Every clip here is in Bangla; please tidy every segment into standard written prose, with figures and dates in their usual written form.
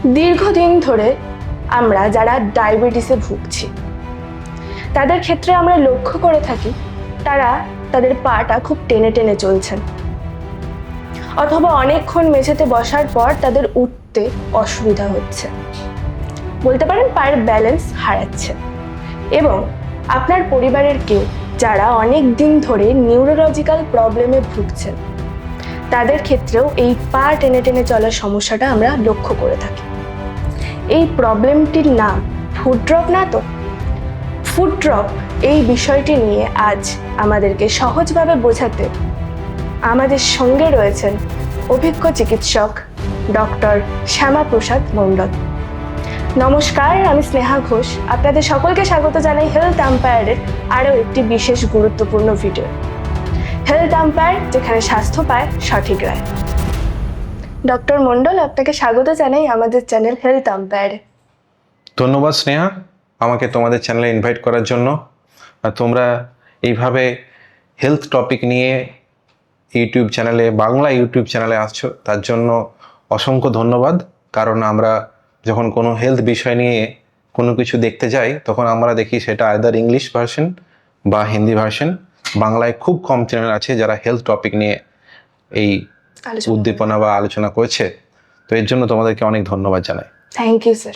দীর্ঘদিন ধরে আমরা যারা ডায়াবেটিসে ভুগছি তাদের ক্ষেত্রে আমরা লক্ষ্য করে থাকি তারা তাদের পাটা খুব টেনে টেনে চলছেন, অথবা অনেকক্ষণ মেঝেতে বসার পর তাদের উঠতে অসুবিধা হচ্ছে, বলতে পারেন পায়ের ব্যালেন্স হারাচ্ছে। এবং আপনার পরিবারের কেউ যারা অনেক দিন ধরে নিউরোলজিক্যাল প্রবলেমে ভুগছেন তাদের ক্ষেত্রেও এই পা টেনে টেনে চলার সমস্যাটা আমরা লক্ষ্য করে থাকি। এই প্রবলেমটির নাম ফুট ড্রপ না তো? ফুট ড্রপ এই বিষয়টি নিয়ে আজ আমাদেরকে সহজভাবে বোঝাতে আমাদের সঙ্গে রয়েছেন অভিজ্ঞ চিকিৎসক ডক্টর শ্যামাপ্রসাদ মণ্ডল। নমস্কার, আমি স্নেহা ঘোষ। আপনাদের সকলকে স্বাগত জানাই হেলথ আম্পায়ারের আরও একটি বিশেষ গুরুত্বপূর্ণ ভিডিও। হেলথ আম্পায়ার, যেখানে স্বাস্থ্য পায় সঠিক রায়। ডক্টর মণ্ডল, আপনাকে স্বাগত জানাই আমাদের চ্যানেল হেলথ আম্পায়ারে। ধন্যবাদ স্নেহা, আমাকে তোমাদের চ্যানেলে ইনভাইট করার জন্য। আর তোমরা এইভাবে হেলথ টপিক নিয়ে ইউটিউব চ্যানেলে, বাংলা ইউটিউব চ্যানেলে আসছো, তার জন্য অসংখ্য ধন্যবাদ। কারণ আমরা যখন কোনো হেলথ বিষয় নিয়ে কোনো কিছু দেখতে যাই তখন আমরা দেখি সেটা আইদার ইংলিশ ভার্সন বা হিন্দি ভার্সন। বাংলায় খুব কম চ্যানেল আছে যারা হেলথ টপিক নিয়ে এই উদ্দীপনা বা আলোচনা করেছে। তো এর জন্য তোমাদেরকে অনেক ধন্যবাদ জানাই। Thank you sir.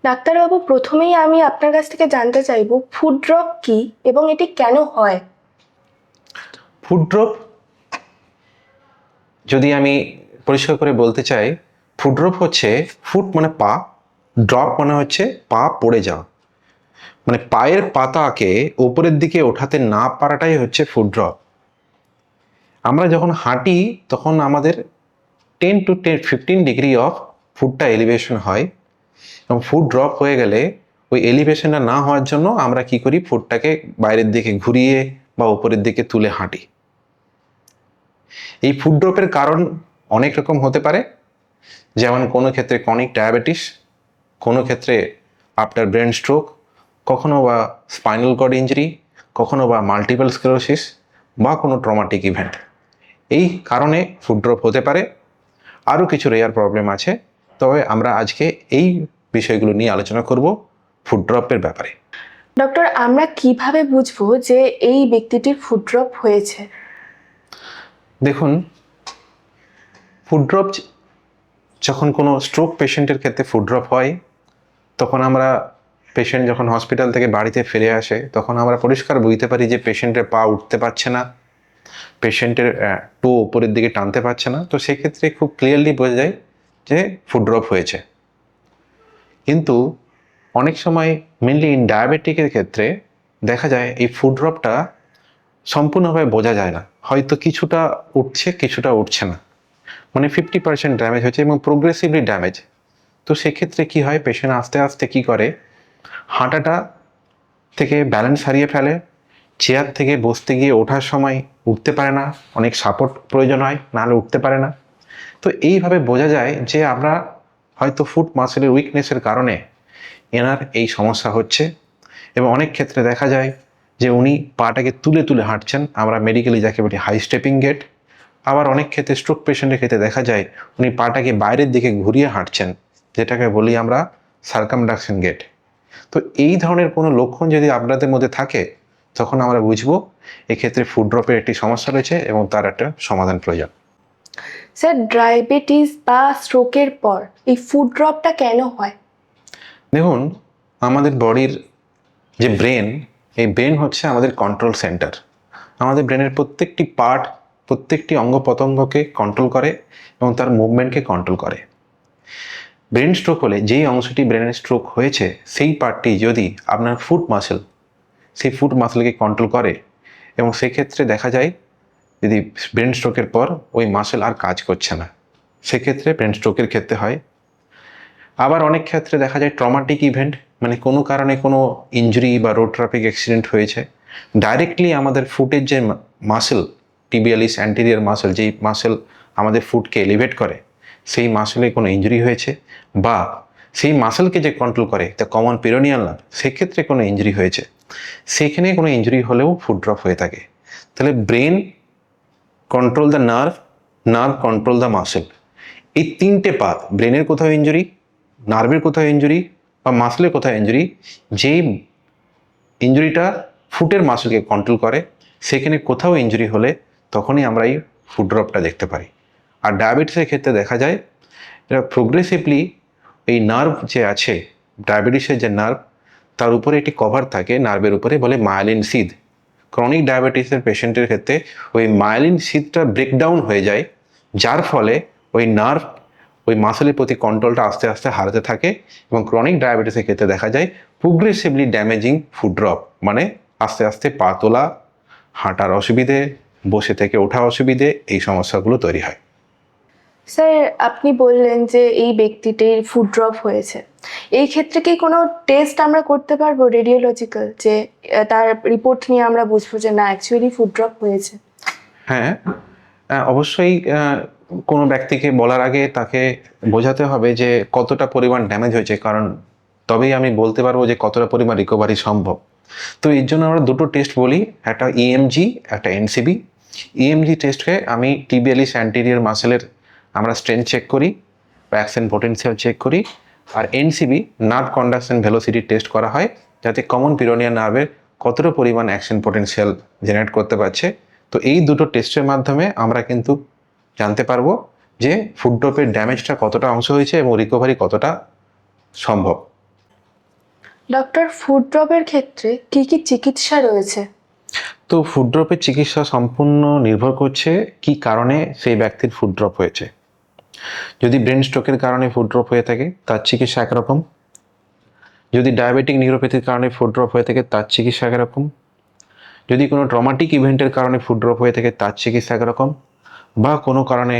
ডাক্তারবাবু, প্রথমেই আমি আপনার কাছ থেকে জানতে চাইবো ফুট ড্রপ কি এবং এটি কেন হয়? ফুট ড্রপ যদি আমি পরিষ্কার করে বলতে চাই, ফুট ড্রপ হচ্ছে, ফুট মানে পা, ড্রপ মানে হচ্ছে পা পড়ে যাওয়া, মানে পায়ের পাতাকে উপরের দিকে ওঠাতে না পারাটাই হচ্ছে ফুট ড্রপ। আমরা যখন হাঁটি তখন আমাদের 10 to 15 ডিগ্রি অফ ফুটটা এলিভেশন হয়, এবং ফুট ড্রপ হয়ে গেলে ওই এলিভেশনটা না হওয়ার জন্য আমরা কি করি, ফুটটাকে বাইরের দিকে ঘুরিয়ে বা উপরের দিকে তুলে হাঁটি। এই ফুট ড্রপের কারণ অনেক রকম হতে পারে, যেমন কোনো ক্ষেত্রে ক্রনিক ডায়াবেটিস, কোনো ক্ষেত্রে আফটার ব্রেন স্ট্রোক, কখনো বা স্পাইনাল কর্ড ইঞ্জুরি, কখনো বা মাল্টিপল স্ক্লেরোসিস বা কোনো ট্রমাটিক ইভেন্ট। এই কারণে ফুট ড্রপ হতে পারে। আরও কিছু রেয়ার প্রবলেম আছে, তবে আমরা আজকে এই বিষয়গুলো নিয়ে আলোচনা করব ফুট ড্রপের ব্যাপারে। ডক্টর, আমরা কিভাবে বুঝবো যে এই ব্যক্তিটির ফুট ড্রপ হয়েছে? দেখুন, ফুট ড্রপ যখন কোনো স্ট্রোক পেশেন্টের ক্ষেত্রে ফুট ড্রপ হয়, তখন আমরা পেশেন্ট যখন হসপিটাল থেকে বাড়িতে ফিরে আসে তখন আমরা পরিষ্কার বুঝতে পারি যে পেশেন্টের পা উঠতে পারছে না, পেশেন্টের টো উপরের দিকে টানতে পারছে না। তো সেক্ষেত্রে খুব ক্লিয়ারলি বোঝা যায় যে ফুট ড্রপ হয়েছে। কিন্তু অনেক সময় মেনলি ডায়াবেটিকের ক্ষেত্রে দেখা যায় এই ফুট ড্রপটা সম্পূর্ণভাবে বোঝা যায় না, হয়তো কিছুটা উঠছে কিছুটা উঠছে না, মানে 50% ড্যামেজ হচ্ছে এবং প্রোগ্রেসিভলি ড্যামেজ। তো সেক্ষেত্রে কি হয়, পেশেন্ট আস্তে আস্তে কি করে, হাঁটাটা থেকে ব্যালেন্স হারিয়ে ফেলে, চেয়ার থেকে বসতে গিয়ে ওঠার সময় উঠতে পারে না, অনেক সাপোর্ট প্রয়োজন হয়, নাহলে উঠতে পারে না। তো এইভাবে বোঝা যায় যে আমরা হয়তো ফুট মাসেলের উইকনেসের কারণে এনার এই সমস্যা হচ্ছে। এবং অনেক ক্ষেত্রে দেখা যায় যে উনি পাটাকে তুলে তুলে হাঁটছেন, আমরা মেডিকেলি যাকে বলি হাই স্টেপিং গেট। আবার অনেক ক্ষেত্রে স্ট্রোক পেশেন্টের ক্ষেত্রে দেখা যায় উনি পাটাকে বাইরের দিকে ঘুরিয়ে হাঁটছেন, যেটাকে বলি আমরা সার্কামডাকশন গেট। তো এই ধরনের কোনো লক্ষণ যদি আপনাদের মধ্যে থাকে তখন আমরা বুঝবো এক্ষেত্রে ফুট ড্রপের একটি সমস্যা রয়েছে এবং তার একটা সমাধান প্রয়োজন। স্যার, ডায়াবেটিস বা স্ট্রোকের পর এই ফুট ড্রপটা কেন হয়? দেখুন, আমাদের বডির যে ব্রেন, এই ব্রেন হচ্ছে আমাদের কন্ট্রোল সেন্টার। আমাদের ব্রেনের প্রত্যেকটি পার্ট, প্রত্যেকটি অঙ্গ প্রত্যঙ্গকে কন্ট্রোল করে এবং তার মুভমেন্টকে কন্ট্রোল করে। ব্রেন স্ট্রোক হলে যেই অংশটি ব্রেনের স্ট্রোক হয়েছে সেই পার্টটি যদি আপনার ফুট মাসেল, সেই ফুট মাসেলকে কন্ট্রোল করে, এবং সেক্ষেত্রে দেখা যায় যদি ব্রেন স্ট্রোকের পর ওই মাসেল আর কাজ করছে না, সেক্ষেত্রে ব্রেন স্ট্রোকের ক্ষেত্রে হয়। আবার অনেক ক্ষেত্রে দেখা যায় ট্রমাটিক ইভেন্ট, মানে কোনো কারণে কোনো ইঞ্জুরি বা রোড ট্রাফিক অ্যাক্সিডেন্ট হয়েছে, ডাইরেক্টলি আমাদের ফুটের যে মাসেল, টিবিয়ালিস অ্যান্টেরিয়র মাসেল, যেই মাসেল আমাদের ফুটকে এলিভেট করে, সেই মাসেলে কোনো ইঞ্জুরি হয়েছে, বা সেই মাসেলকে যে কন্ট্রোল করে দ্য কমন পেরোনিয়াল নার্ভ, সেক্ষেত্রে কোনো ইঞ্জুরি হয়েছে, সেখানে কোনো ইঞ্জুরি হলেও ফুট ড্রপ হয়ে থাকে। তাহলে brain control the nerve, nerve control the muscle, এই তিনটে পাত, ব্রেনের কোথাও ইঞ্জুরি, নার্ভের কোথাও ইঞ্জুরি বা মাসলের কোথাও ইঞ্জুরি, যেই ইঞ্জুরিটা ফুটের মাসলকে কন্ট্রোল করে, সেখানে কোথাও ইঞ্জুরি হলে তখনই আমরা এই ফুট ড্রপটা দেখতে পারি। আর ডায়াবেটিসের ক্ষেত্রে দেখা যায় এটা প্রোগ্রেসিভলি এই নার্ভ যে আছে, ডায়াবেটিসের যে নার্ভ, তার উপরে একটি কভার থাকে নার্ভের উপরে, বলে মায়োলিন সিদ। ক্রনিক ডায়াবেটিসের পেশেন্টের ক্ষেত্রে ওই মায়োলিন সিদটা ব্রেকডাউন হয়ে যায়, যার ফলে ওই নার্ভ ওই মাসলের প্রতি কন্ট্রোলটা আস্তে আস্তে হারাতে থাকে, এবং ক্রনিক ডায়াবেটিসের ক্ষেত্রে দেখা যায় প্রোগ্রেসিভলি ড্যামেজিং ফুট ড্রপ, মানে আস্তে আস্তে পা তোলা, হাঁটার অসুবিধে, বসে থেকে ওঠা অসুবিধে, এই সমস্যাগুলো তৈরি হয়। স্যার, আপনি বললেন যে এই ব্যক্তিটির ফুড ড্রপ হয়েছে, এই ক্ষেত্রে কি কোনো টেস্ট আমরা করতে পারবো রেডিওলজিক্যাল, যে তার রিপোর্ট নিয়ে আমরা বুঝবো যে না অ্যাকচুয়ালি ফুড ড্রপ হয়েছে? হ্যাঁ, অবশ্যই কোনো ব্যক্তিকে বলার আগে তাকে বোঝাতে হবে যে কতটা পরিমাণ ড্যামেজ হয়েছে, কারণ তবেই আমি বলতে পারবো যে কতটা পরিমাণ রিকভারি সম্ভব। তো এর জন্য আমরা দুটো টেস্ট বলি, একটা ইএমজি, একটা এনসিবি। ইএমজি টেস্টকে আমি টিবিয়ালিস অ্যান্টেরিয়র মাসেলের আমরা স্ট্রেংথ চেক করি, অ্যাকশন পোটেনশিয়াল চেক করি। আর NCV nerve conduction velocity test করা হয়, যাতে কমন পিরোনিয়াল নার্ভের কতটা পরিমাণ অ্যাকশন পোটেনশিয়াল জেনারেট করতে পারছে। তো এই দুটো টেস্টের মাধ্যমে আমরা কিন্তু জানতে পারবো যে ফুট ড্রপের ড্যামেজটা কতটা অংশ হয়েছে এবং রিকভারি কতটা সম্ভব। ডক্টর, ফুড ড্রপের ক্ষেত্রে কি কি চিকিৎসা রয়েছে? তো ফুড ড্রপের চিকিৎসা সম্পূর্ণ নির্ভর করছে কি কারণে সেই ব্যক্তির ফুড ড্রপ হয়েছে। যদি ব্রেন স্ট্রোকের কারণে ফুড ড্রপ হয়ে থাকে তার চিকিৎসা একরকম, যদি ডায়াবেটিক নিউরোপ্যাথির কারণে ফুড ড্রপ হয়ে থাকে তার চিকিৎসা একরকম, যদি কোনো ট্রমাটিক ইভেন্টের কারণে ফুড ড্রপ হয়ে থাকে তার চিকিৎসা একরকম, বা কোনো কারণে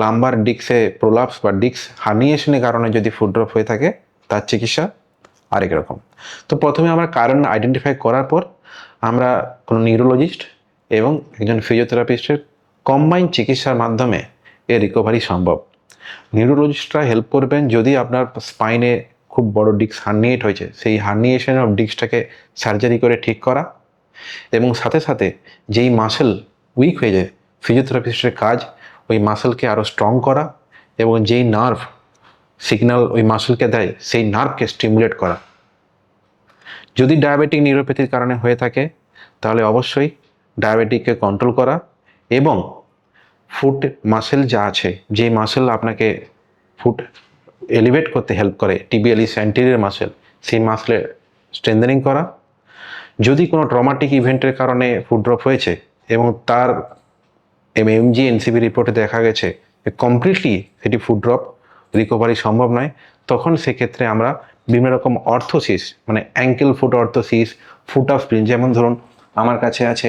লাম্বার ডিস্কে প্রোলাপস বা ডিস্ক হার্নিয়েশনের কারণে যদি ফুড ড্রপ হয়ে থাকে তার চিকিৎসা আরেক রকম। তো প্রথমে আমরা কারণ আইডেন্টিফাই করার পর আমরা কোনো নিউরোলজিস্ট এবং একজন ফিজিওথেরাপিস্টের কম্বাইন চিকিৎসার মাধ্যমে এর রিকভারি সম্ভব। নিউরোলজিস্টরা হেল্প করবেন যদি আপনার স্পাইনে খুব বড় ডিস্ক হার্নিয়েট হয়েছে, সেই হার্নিয়েশন অফ ডিস্কটাকে সার্জারি করে ঠিক করা, এবং সাথে সাথে যেই মাসেল উইক হয়ে যায়, ফিজিওথেরাপিস্টের কাজ ওই মাসেলকে আরও স্ট্রং করা, এবং যেই নার্ভ সিগন্যাল ওই মাসেলকে দেয় সেই নার্ভকে স্টিমুলেট করা। যদি ডায়াবেটিক নিউরোপ্যাথির কারণে হয়ে থাকে তাহলে অবশ্যই ডায়াবেটিককে কন্ট্রোল করা, এবং ফুট মাসেল যা আছে, যেই মাসেল আপনাকে ফুট এলিভেট করতে হেল্প করে, টিবিয়ালিস অ্যান্টেরিয়র মাসেল, সেই মাসেলের স্ট্রেংথেনিং করা। যদি কোনো ট্রমাটিক ইভেন্টের কারণে ফুট ড্রপ হয়েছে এবং তার এমজি এনসিবি রিপোর্টে দেখা গেছে যে কমপ্লিটলি সেটি ফুট ড্রপ রিকভারি সম্ভব নয়, তখন সেক্ষেত্রে আমরা বিভিন্ন রকম অর্থোসিস, মানে ankle foot orthosis, foot of spring, যেমন ধরুন আমার কাছে আছে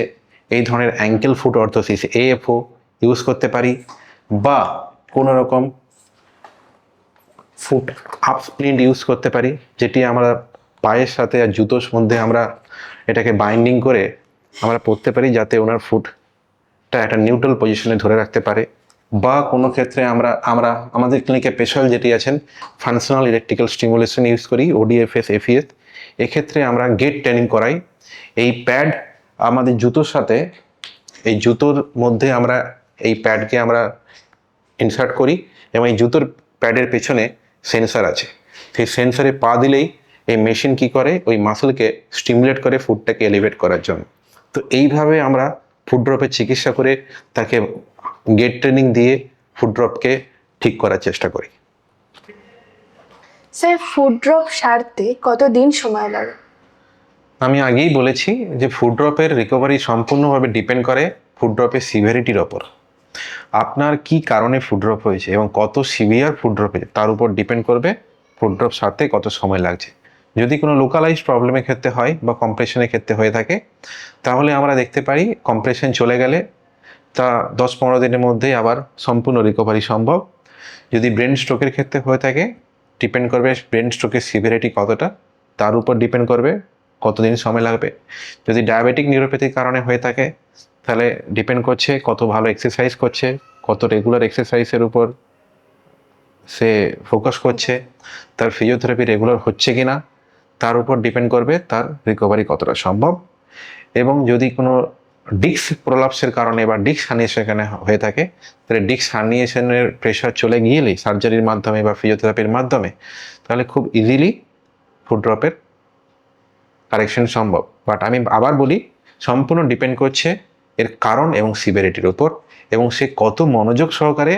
এই ধরনের ankle foot orthosis AFO use করতে পারি, বা কোনো রকম ফুট আপ স্প্লিন্ট ইউজ করতে পারি, যেটি আমরা পায়ের সাথে আর জুতোর মধ্যে আমরা এটাকে বাইন্ডিং করে আমরা পরতে পারি, যাতে ওনার ফুটটা একটা নিউট্রাল পজিশনে ধরে রাখতে পারে। বা কোনো ক্ষেত্রে আমরা আমাদের ক্লিনিকে স্পেশাল যেটি আছেন ফাংশনাল ইলেকট্রিক্যাল স্টিমুলেশন ইউজ করি, ওডিএফএস এফইএস। এক্ষেত্রে আমরা গেট ট্রেনিং করাই। এই প্যাড আমাদের জুতোর সাথে, এই জুতোর মধ্যে আমরা এই প্যাডকে আমরা ইনসার্ট করি, এবং এই জুতোর প্যাডের পেছনে সেন্সার আছে। সেই সেন্সারে পা দিলেই এই মেশিন কি করে, ওই মাসেলকে স্টিমুলেট করে ফুটটাকে এলিভেট করার জন্য। তো এইভাবে আমরা ফুট ড্রপের চিকিৎসা করে তাকে গেট ট্রেনিং দিয়ে ফুট ড্রপকে ঠিক করার চেষ্টা করি। স্যার, ফুড ড্রপ সারতে কতদিন সময় লাগে? আমি আগেই বলেছি যে ফুট ড্রপের রিকভারি সম্পূর্ণভাবে ডিপেন্ড করে ফুট ড্রপের সিভিয়ারিটির ওপর। আপনার কি কারণে ফুট ড্রপ হয়েছে এবং কত সিভিয়ার ফুট ড্রপ হয়েছে তার উপর ডিপেন্ড করবে ফুট ড্রপ সারতে কত সময় লাগছে। যদি কোনো লোকালাইজড প্রবলেমের ক্ষেত্রে হয় বা কম্প্রেশনের ক্ষেত্রে হয়ে থাকে, তাহলে আমরা দেখতে পারি কম্প্রেশন চলে গেলে তা 10-15 দিনের মধ্যেই আবার সম্পূর্ণ রিকভারি সম্ভব। যদি ব্রেন স্ট্রোকের ক্ষেত্রে হয়ে থাকে, ডিপেন্ড করবে ব্রেন স্ট্রোকের সিভিয়ারিটি কতটা, তার উপর ডিপেন্ড করবে কতদিন সময় লাগবে। যদি ডায়াবেটিক নিউরোপ্যাথির কারণে হয়ে থাকে তাহলে ডিপেন্ড করছে কত ভালো এক্সারসাইজ করছে, কত রেগুলার এক্সারসাইজের উপর সে ফোকাস করছে, তার ফিজিওথেরাপি রেগুলার হচ্ছে কি না, তার উপর ডিপেন্ড করবে তার রিকভারি কতটা সম্ভব। এবং যদি কোনো ডিস্ক প্রলাপসের কারণে বা ডিস্ক হার্নিয়েশন হয়ে থাকে, তাহলে ডিস্ক হার্নিয়েশনের প্রেশার চলে গিয়েলেই সার্জারির মাধ্যমে বা ফিজিওথেরাপির মাধ্যমে তাহলে খুব ইজিলি ফুড ড্রপের কারেকশন সম্ভব। বাট আমি আবার বলি, সম্পূর্ণ ডিপেন্ড করছে এর কারণ এবং সিভিয়ারিটির উপর, এবং সে কত মনোযোগ সহকারে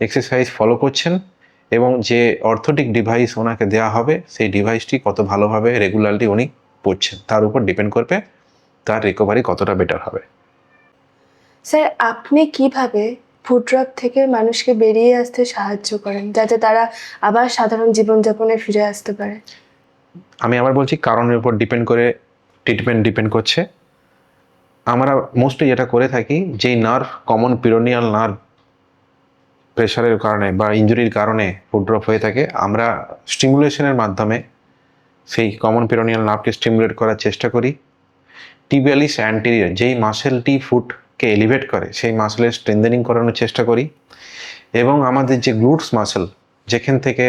এক্সারসাইজ ফলো করছেন, এবং যে অর্থোটিক ডিভাইস ওনাকে দেওয়া হবে সেই ডিভাইসটি কত ভালোভাবে রেগুলারলি উনি পড়ছেন, তার উপর ডিপেন্ড করবে তার রিকভারি কতটা বেটার হবে। স্যার, আপনি কিভাবে ফুড ড্রপ থেকে মানুষকে বেরিয়ে আসতে সাহায্য করেন যাতে তারা আবার সাধারণ জীবনযাপনে ফিরে আসতে পারে? আমি আবার বলছি, কারণের উপর ডিপেন্ড করে ট্রিটমেন্ট ডিপেন্ড করছে। আমরা মোস্টলি যেটা করে থাকি, যেই নার্ভ কমন পিরোনিয়াল নার্ভ প্রেশারের কারণে বা ইনজুরির কারণে ফুড ড্রপ হয়ে থাকে, আমরা স্টিমুলেশনের মাধ্যমে সেই কমন পিরোনিয়াল নার্ভকে স্টিমুলেট করার চেষ্টা করি। টিবিয়ালিস অ্যান্টেরিয়র যেই মাসেলটি ফুটকে এলিভেট করে সেই মাসেলের স্ট্রেন্থেনিং করানোর চেষ্টা করি, এবং আমাদের যে গ্লুটস মাসেল যেখান থেকে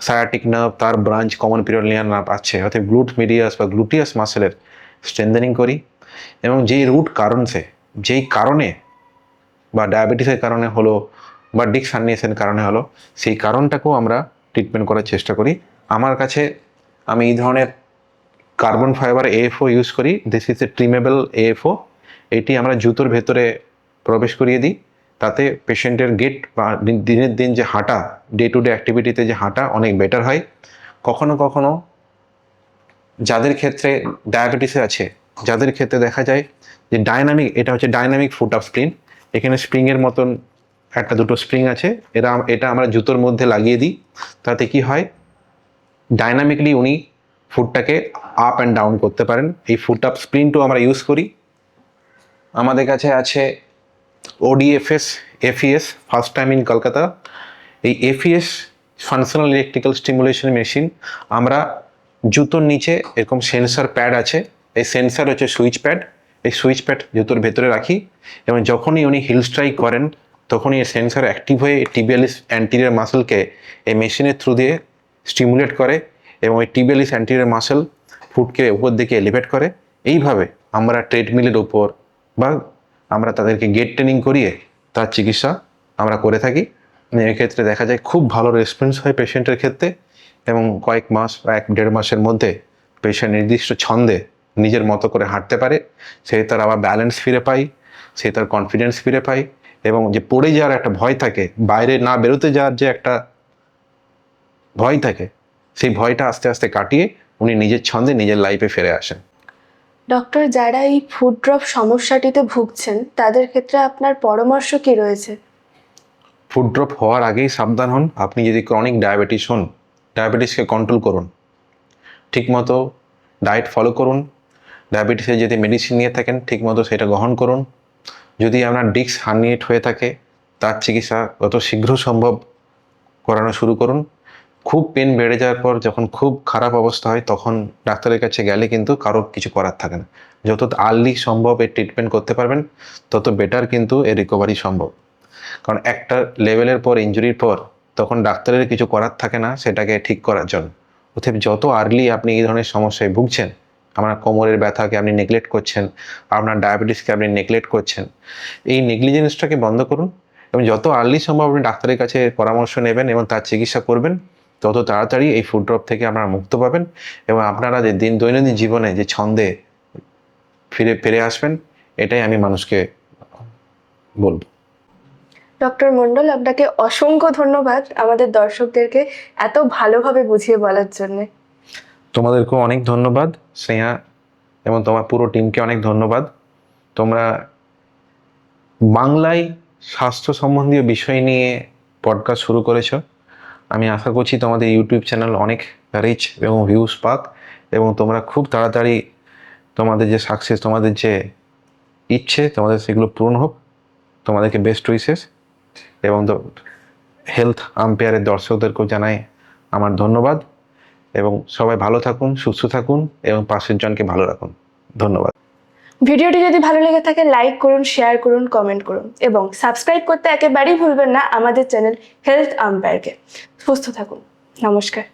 সায়াটিক নার্ভ তার ব্রাঞ্চ কমন পিরোনিয়াল নার্ভ আছে, অর্থাৎ গ্লুট মিডিয়াস বা গ্লুটিয়াস মাসেলের স্ট্রেন্থেনিং করি, এবং যেই রুট যেই কারণে বা ডায়াবেটিসের কারণে হলো বা ডিস্ক হার্নিয়েশনের কারণে হলো, সেই কারণটাকেও আমরা ট্রিটমেন্ট করার চেষ্টা করি। আমার কাছে আমি এই ধরনের কার্বন ফাইবার এএফও ইউজ করি। This is a trimmable AFO. এটি আমরা জুতোর ভেতরে প্রবেশ করিয়ে দিই, তাতে পেশেন্টের গেট বা দিনের দিন যে হাঁটা, ডে টু ডে অ্যাক্টিভিটিতে যে হাঁটা অনেক বেটার হয়। কখনো কখনো যাদের ক্ষেত্রে ডায়াবেটিসে আছে, যাদের ক্ষেত্রে দেখা যায় যে এটা হচ্ছে ডাইনামিক ফুট অফ স্প্রিং, এখানে স্প্রিংয়ের মতন একটা দুটো স্প্রিং আছে, এটা আমরা জুতোর মধ্যে লাগিয়ে দিই, তাতে কি হয়, ডাইনামিকলি উনি ফুটটাকে আপ অ্যান্ড ডাউন করতে পারেন। এই ফুট আপ স্প্রিংটাও আমরা ইউজ করি। আমাদের কাছে আছে ODFS FES, first time in Kolkata. এই FES functional electrical stimulation machine, আমরা জুতোর নিচে এরকম সেন্সার প্যাড আছে, এই সেন্সার হচ্ছে সুইচ প্যাড, এই সুইচ প্যাড জুতোর ভেতরে রাখি, এবং যখনই উনি হিল স্ট্রাইক করেন তখনই এই সেন্সার অ্যাক্টিভ হয়ে টিবিয়ালিস অ্যান্টিরিয়র মাসেলকে এই মেশিনের থ্রু দিয়ে স্টিমুলেট করে, এবং এই টিবিয়ালিস অ্যান্টিরিয়র মাসেল ফুটকে উপর দিকে এলিভেট করে। এইভাবে আমরা ট্রেডমিলের উপর বা আমরা তাদেরকে গেট ট্রেনিং করিয়ে তার চিকিৎসা আমরা করে থাকি। এক্ষেত্রে দেখা যায় খুব ভালো রেসপন্স হয় পেশেন্টের ক্ষেত্রে, এবং কয়েক মাস বা 1-1.5 মাসের মধ্যে পেশেন্ট নির্দিষ্ট ছন্দে নিজের মতো করে হাঁটতে পারে, সে তার আবার ব্যালেন্স ফিরে পায়, সে তার কনফিডেন্স ফিরে পায়, এবং যে পড়ে যাওয়ার একটা ভয় থাকে, বাইরে না বেরোতে যাওয়ার যে একটা ভয় থাকে, সেই ভয়টা আস্তে আস্তে কাটিয়ে উনি নিজের ছন্দে নিজের লাইফে ফিরে আসেন। ডক্টর, যারা এই ফুড ড্রপ সমস্যাটিতে ভুগছেন তাদের ক্ষেত্রে আপনার পরামর্শ কি রয়েছে? ফুড ড্রপ হওয়ার আগেই সাবধান হন। আপনি যদি ক্রনিক ডায়াবেটিস হন, ডায়াবেটিসকে কন্ট্রোল করুন, ঠিকমতো ডায়েট ফলো করুন, ডায়াবেটিসের যদি মেডিসিন নিয়ে থাকেন ঠিকমতো সেটা গ্রহণ করুন। যদি আপনার ডিস্ক হার্নিয়েট হয়ে থাকে তার চিকিৎসা যত শীঘ্র সম্ভব করানো শুরু করুন। খুব পেন বেড়ে যাওয়ার পর যখন খুব খারাপ অবস্থা হয় তখন ডাক্তারের কাছে গেলে কিন্তু কারো কিছু করার থাকে না। যত আর্লি সম্ভব এর ট্রিটমেন্ট করতে পারবেন তত বেটার কিন্তু এর রিকভারি সম্ভব। কারণ একটা লেভেলের পর ইনজুরির পর তখন ডাক্তারের কিছু করার থাকে না সেটাকে ঠিক করার জন্য। অতএব যত আর্লি আপনি এই ধরনের সমস্যায় ভুগছেন, আপনার কোমরের ব্যথাকে আপনি নেগলেক্ট করছেন, আপনার ডায়াবেটিসকে আপনি নেগলেক্ট করছেন, এই নেগলিজেন্সটাকে বন্ধ করুন, এবং যত আর্লি সম্ভব আপনি ডাক্তারের কাছে পরামর্শ নেবেন এবং তার চিকিৎসা করবেন, তত তাড়াতাড়ি এই ফুড ড্রপ থেকে আপনারা মুক্ত পাবেন, এবং আপনারা যে দৈনন্দিন জীবনে যে ছন্দে ফিরে আসবেন, এটাই আমি মানুষকে বলবো। ডক্টর মণ্ডল, আপনাকে অসংখ্য ধন্যবাদ আমাদের দর্শকদেরকে এত ভালোভাবে বুঝিয়ে বলার জন্য। তোমাদেরকেও অনেক ধন্যবাদ স্নেহা, এবং তোমার পুরো টিমকে অনেক ধন্যবাদ। তোমরা বাংলায় স্বাস্থ্য সম্বন্ধীয় বিষয় নিয়ে পডকাস্ট শুরু করেছো। আমি আশা করছি তোমাদের ইউটিউব চ্যানেল অনেক রিচ এবং ভিউজ পাক, এবং তোমরা খুব তাড়াতাড়ি তোমাদের যে সাকসেস, তোমাদের যে ইচ্ছে, তোমাদের সেগুলো পূরণ হোক। তোমাদেরকে বেস্ট উইশেস, এবং হেলথ আম্পায়ারের দর্শকদেরকেও জানাই আমার ধন্যবাদ, এবং সবাই ভালো থাকুন, সুস্থ থাকুন, এবং পাশের জনকে ভালো রাখুন। ধন্যবাদ। ভিডিওটি যদি ভালো লেগে থাকে লাইক করুন, শেয়ার করুন, কমেন্ট করুন, এবং সাবস্ক্রাইব করতে একেবারেই ভুলবেন না আমাদের চ্যানেল হেলথ আম্পায়ারকে। সুস্থ থাকুন। নমস্কার।